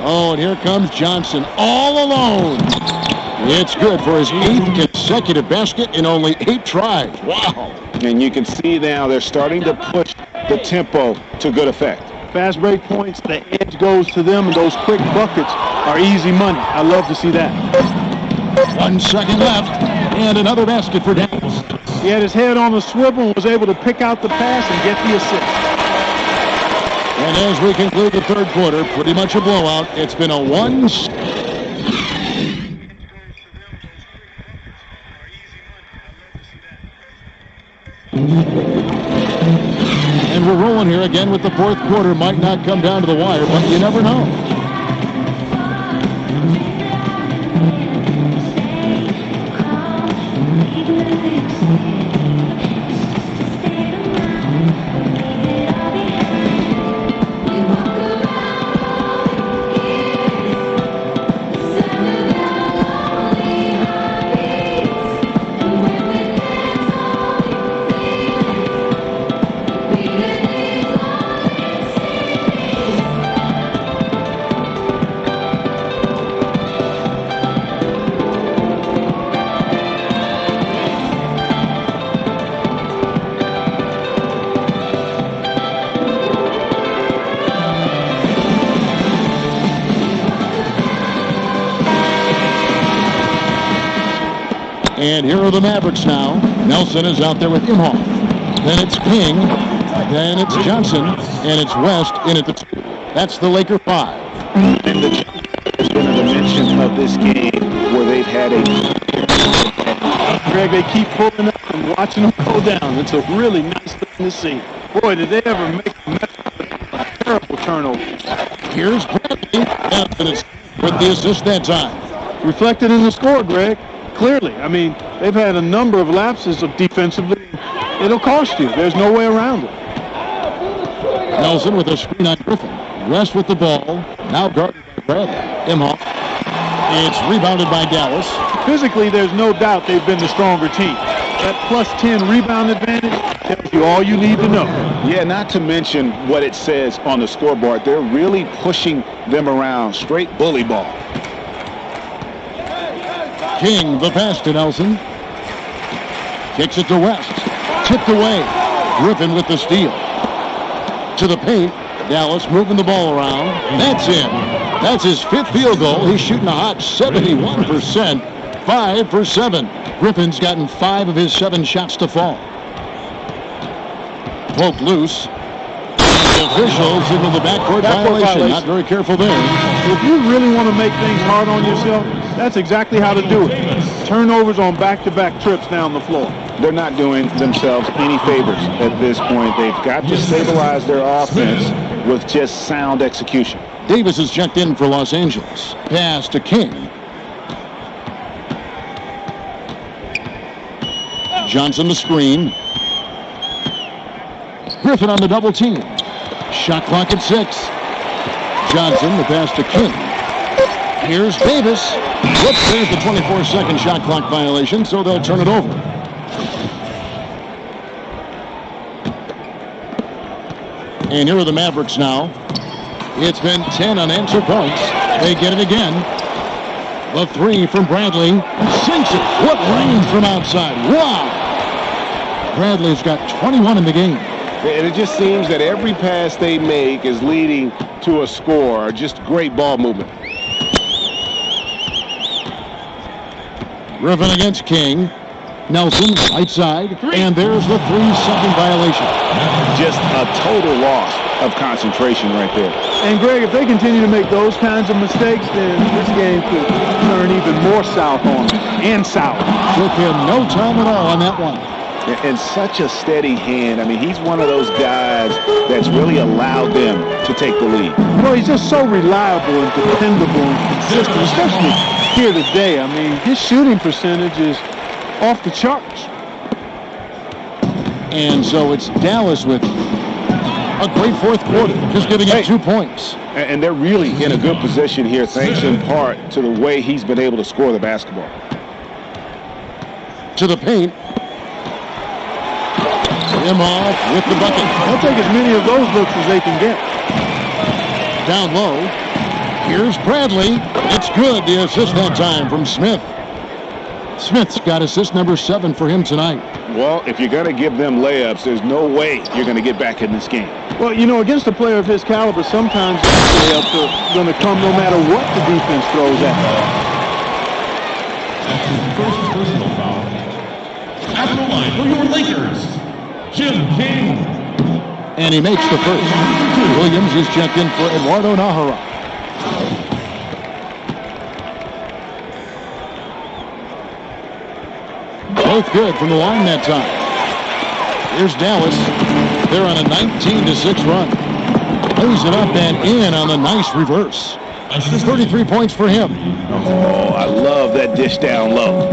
Oh, and here comes Johnson all alone. It's good for his 8th consecutive basket in only 8 tries. Wow. And you can see now they're starting to push the tempo to good effect. Fast break points, the edge goes to them, and those quick buckets are easy money. I love to see that. 1 second left, and another basket for Dallas. He had his head on the swivel and was able to pick out the pass and get the assist. And as we conclude the third quarter, pretty much a blowout. It's been a one. And we're rolling here again with the fourth quarter. Might not come down to the wire, but you never know. And here are the Mavericks now. Nelson is out there with Imhoff. Then it's King. Then it's Johnson. And it's West in at the 2. That's the Laker 5. And there's been a dimension of this game where they've had a... Greg, they keep pulling up and watching them go down. It's a really nice thing to see. Boy, did they ever make a terrible turnover. Here's Bradley. With the assist that time. Reflected in the score, Greg. Clearly, I mean, they've had a number of lapses of defensively. It'll cost you. There's no way around it. Nelson with a screen on Griffin. West with the ball. Now guarded by Bradley. Imhoff. It's rebounded by Dallas. Physically, there's no doubt they've been the stronger team. That plus 10 rebound advantage tells you all you need to know. Yeah, not to mention what it says on the scoreboard. They're really pushing them around. Straight bully ball. King, the pass to Nelson. Kicks it to West. Tipped away. Griffin with the steal. To the paint. Dallas moving the ball around. That's in. That's his 5th field goal. He's shooting a hot 71%. 5 for 7. Griffin's gotten 5 of his 7 shots to fall. Poked loose. Officials into the backcourt violation. Not very careful there. If you really want to make things hard on yourself, that's exactly how to do it. Turnovers on back-to-back trips down the floor. They're not doing themselves any favors at this point. They've got to stabilize their offense with just sound execution. Davis is checked in for Los Angeles. Pass to King. Johnson the screen. Griffin on the double team. Shot clock at 6. Johnson, the pass to King. Here's Davis. Whoops, there's the 24-second shot clock violation, so they'll turn it over. And here are the Mavericks now. It's been 10 unanswered points. They get it again. The three from Bradley. Sinks it. What range from outside. Wow. Bradley's got 21 in the game. And it just seems that every pass they make is leading to a score. Just great ball movement. Griffin against King. Nelson, right side. And there's the 3-second violation. Just a total loss of concentration right there. And Greg, if they continue to make those kinds of mistakes, then this game could turn even more south on them. And south. Took him no time at all on that one. And such a steady hand. I mean, he's one of those guys that's really allowed them to take the lead. Well, he's just so reliable and dependable and consistent, especially here today. I mean, his shooting percentage is off the charts. And so it's Dallas with a great fourth quarter, just giving up 2 points. And they're really in a good position here, thanks in part to the way he's been able to score the basketball. To the paint. Imhoff with the bucket. They'll take as many of those looks as they can get. Down low. Here's Bradley. It's good. The assist that time from Smith. Smith's got assist number 7 for him tonight. Well, if you're going to give them layups, there's no way you're going to get back in this game. Well, you know, against a player of his caliber, sometimes layups are going to come no matter what the defense throws at them. That's his first personal foul. At the line for your Lakers, Jim King. And he makes the first. Williams is checked in for Eduardo Nahara. Both good from the line that time. Here's Dallas. They're on a 19-6 run. Lays it up and in on a nice reverse. 33 points for him. Oh, I love that dish down low.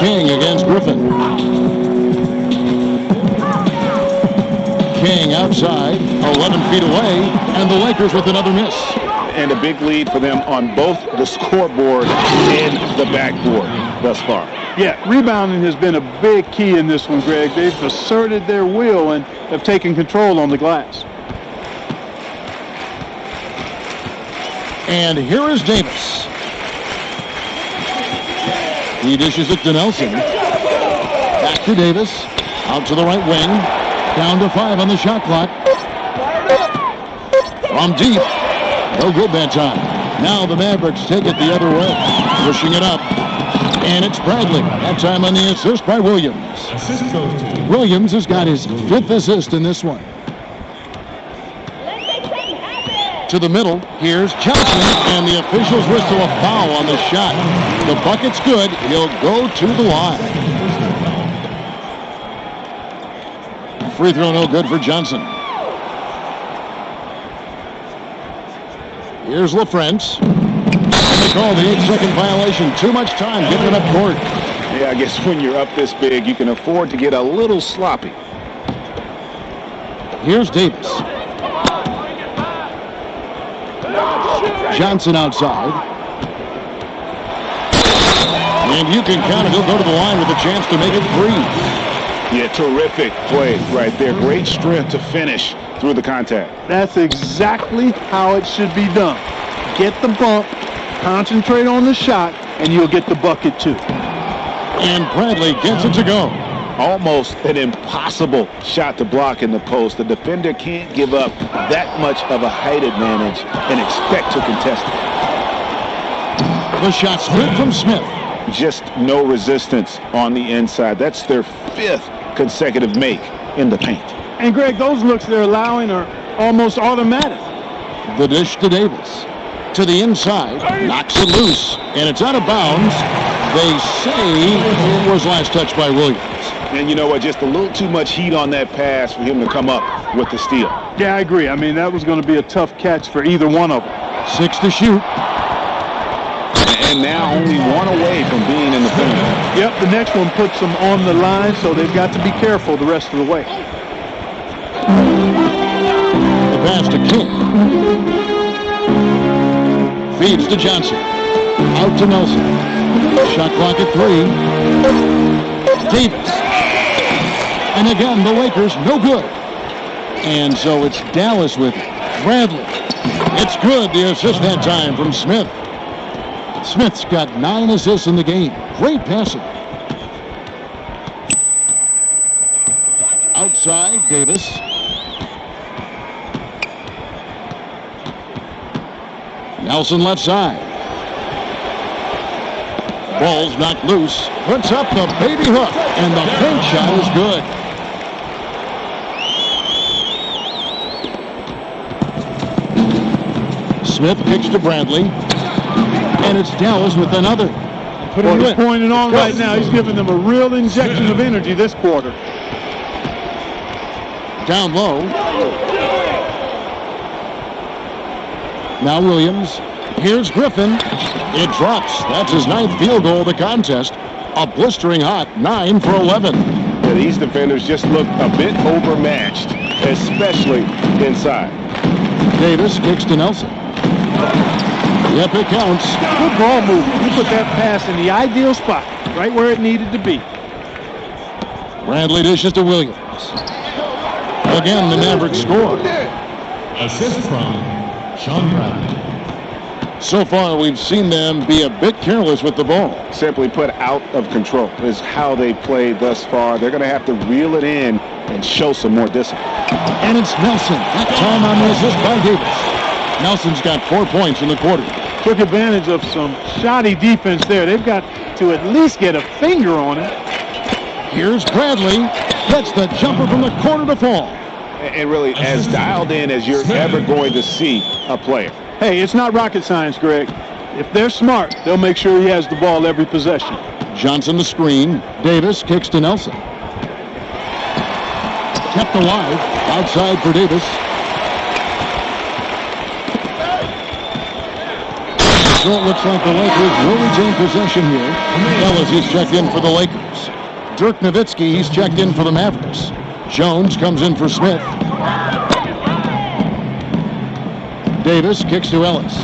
King against Griffin. King outside, 11 feet away, and the Lakers with another miss. And a big lead for them on both the scoreboard and the backboard thus far. Yeah, rebounding has been a big key in this one, Greg. They've asserted their will and have taken control on the glass. And here is Davis. He dishes it to Nelson. Back to Davis. Out to the right wing. Down to 5 on the shot clock. From deep. No good that time. Now the Mavericks take it the other way. Pushing it up. And it's Bradley. That time on the assist by Williams. Assist goes to Williams has got his 5th assist in this one. To the middle. Here's Johnson. And the officials whistle a foul on the shot. The bucket's good. He'll go to the line. Free throw no good for Johnson. Here's LaFrance. And they call the 8-second violation. Too much time giving up court. Yeah, I guess when you're up this big, you can afford to get a little sloppy. Here's Davis. Johnson outside. And you can count it. He'll go to the line with a chance to make it 3. Yeah, terrific play right there. Great strength to finish through the contact. That's exactly how it should be done. Get the bump, concentrate on the shot, and you'll get the bucket too. And Bradley gets it to go. Almost an impossible shot to block in the post. The defender can't give up that much of a height advantage and expect to contest it. The shot's good from Smith. Just no resistance on the inside. That's their 5th consecutive make in the paint. And Greg, those looks they're allowing are almost automatic. The dish to Davis. To the inside. Knocks it loose. And it's out of bounds. They say it was last touched by Williams. And you know what? Just a little too much heat on that pass for him to come up with the steal. Yeah, I agree. I mean, that was going to be a tough catch for either one of them. 6 to shoot. And now only 1 away from being in the paint. Yep, the next one puts them on the line, so they've got to be careful the rest of the way. The pass to King. Feeds to Johnson. Out to Nelson. Shot clock at 3. Davis. And again, the Lakers no good. And so it's Dallas with it. Bradley. It's good. The assist that time from Smith. Smith's got 9 assists in the game. Great passing. Outside, Davis. Nelson left side. Ball's knocked loose. Puts up the baby hook. And the bank shot is good. Smith kicks to Bradley. And it's Dallas with another. He's pointing on right now. He's giving them a real injection of energy this quarter. Down low. Now Williams. Here's Griffin. It drops. That's his 9th field goal of the contest. A blistering hot 9 for 11. Yeah, these defenders just look a bit overmatched, especially inside. Davis kicks to Nelson. Yep, it counts. Good ball move. He put that pass in the ideal spot, right where it needed to be. Bradley dishes to Williams. Again, the Mavericks score. Assist from Sean Bradley. So far, we've seen them be a bit careless with the ball. Simply put, out of control is how they played thus far. They're going to have to reel it in and show some more discipline. And it's Nelson. That time on the assist by Davis. Nelson's got 4 points in the quarter. Took advantage of some shoddy defense there. They've got to at least get a finger on it. Here's Bradley. Gets the jumper from the corner to fall. And really as dialed in as you're ever going to see a player. Hey, it's not rocket science, Greg. If they're smart, they'll make sure he has the ball every possession. Johnson the screen. Davis kicks to Nelson. Kept alive. Outside for Davis. So it looks like the Lakers will retain possession here. Ellis, he's checked in for the Lakers. Dirk Nowitzki, he's checked in for the Mavericks. Jones comes in for Smith. Davis kicks to Ellis.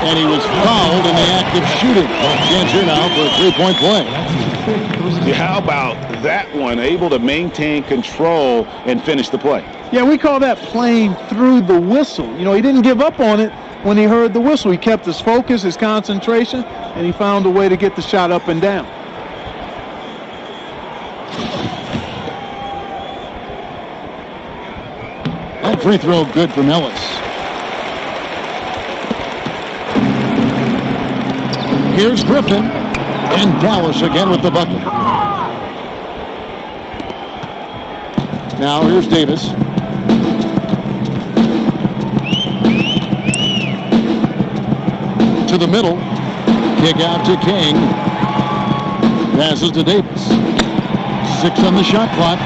And he was fouled in the act of shooting. Chance here now for a three-point play. Yeah, how about that one? Able to maintain control and finish the play. Yeah, we call that playing through the whistle. You know, he didn't give up on it when he heard the whistle. He kept his focus, his concentration, and he found a way to get the shot up and down. That free throw good from Ellis. Here's Griffin. And Dallas again with the bucket. Now here's Davis. To the middle. Kick out to King. Passes to Davis. 6 on the shot clock.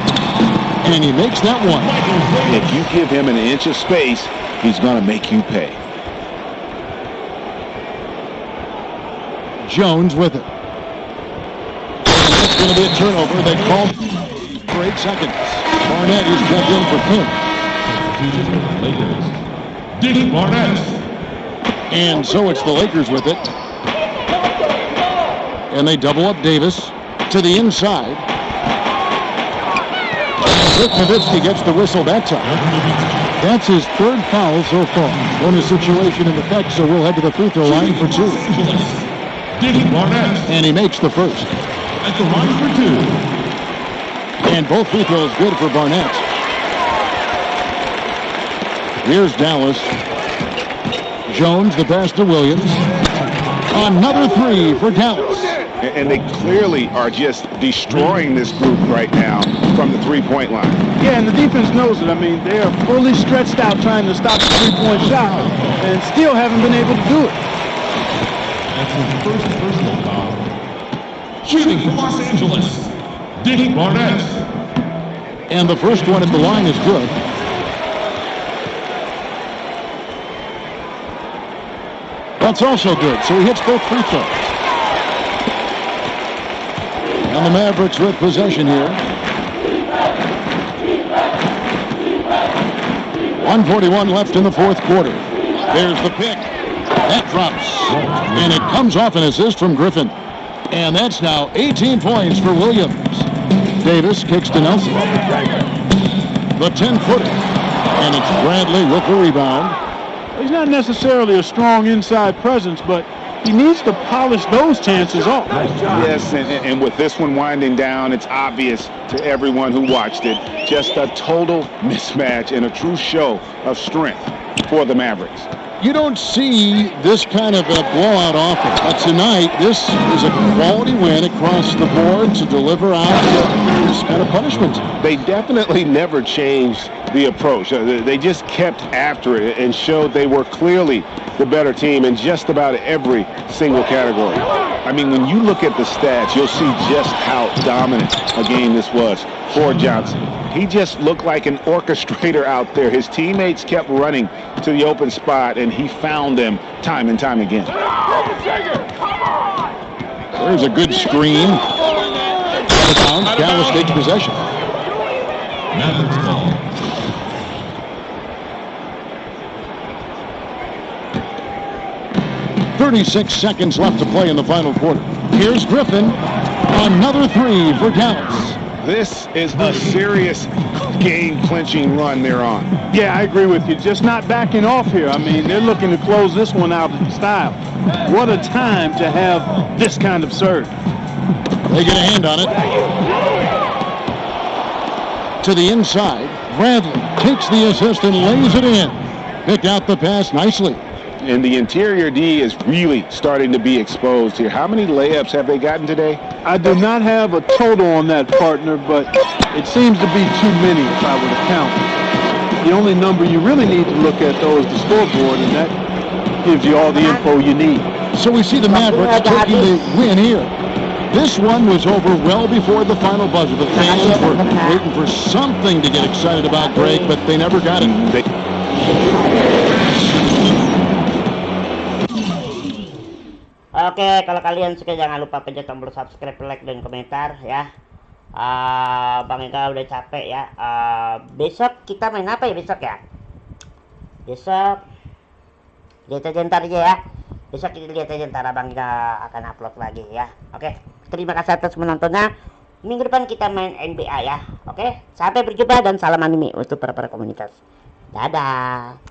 And he makes that one. If you give him an inch of space, he's going to make you pay. Jones with it. It's going to be a turnover. They called for 8 seconds. Barnett is checked in for King. Lakers. Dick Barnett. And so it's the Lakers with it. And they double up Davis to the inside. Dirk Nowitzki gets the whistle that time. That's his 3rd foul so far. Bonus situation in effect, so we'll head to the free throw line for 2. Dick Barnett. And he makes the first. At the line for 2. And both free throws good for Barnett. Here's Dallas. Jones, the pass to Williams. Another 3 for Dallas. And they clearly are just destroying this group right now from the three-point line. Yeah, and the defense knows it. I mean, they are fully stretched out trying to stop the three-point shot and still haven't been able to do it. That's his first personal foul. Shooting for Los Angeles, Dick Barnett. And the first one at the line is good. That's also good, so he hits both free throws. And the Mavericks with possession here. 1:41 left in the 4th quarter. There's the pick. That drops. And it comes off an assist from Griffin. And that's now 18 points for Williams. Davis kicks to Nelson. the 10-footer. And it's Bradley with the rebound. He's not necessarily a strong inside presence, but he needs to polish those chances off. Yes, and with this one winding down, it's obvious to everyone who watched it. Just a total mismatch and a true show of strength for the Mavericks. You don't see this kind of a blowout often, but tonight this is a quality win across the board to deliver out this kind of punishment. They definitely never changed the approach. They just kept after it and showed they were clearly the better team in just about every single category. I mean, when you look at the stats, you'll see just how dominant a game this was for Johnson. He just looked like an orchestrator out there. His teammates kept running to the open spot, and he found them time and time again. There's a good screen. Dallas takes possession. Mavericks ball. .36 seconds left to play in the final quarter. Here's Griffin. Another three for Dallas. This is a serious game-clinching run they're on. Yeah, I agree with you. Just not backing off here. I mean, they're looking to close this one out in style. What a time to have this kind of serve. They get a hand on it. To the inside. Bradley takes the assist and lays it in. Picked out the pass nicely. And the interior D is really starting to be exposed here. How many layups have they gotten today? I do not have a total on that, partner, but it seems to be too many if I were to count. The only number you really need to look at, though, is the scoreboard, and that gives you all the info you need. So we see the Mavericks taking the win here. This one was over well before the final buzzer. The fans were waiting for something to get excited about, Greg, but they never got it. Oke, kalau kalian suka jangan lupa pencet tombol subscribe, like, dan komentar ya. Bang Eka udah capek ya. Besok kita main apa ya besok ya? Besok lihat aja ntar aja ya. Besok kita lihat aja ntar Bang Eka akan upload lagi ya. Oke, terima kasih atas menontonnya. Minggu depan kita main NBA ya. Oke, sampai berjumpa dan salam anime untuk para komunitas. Dadah.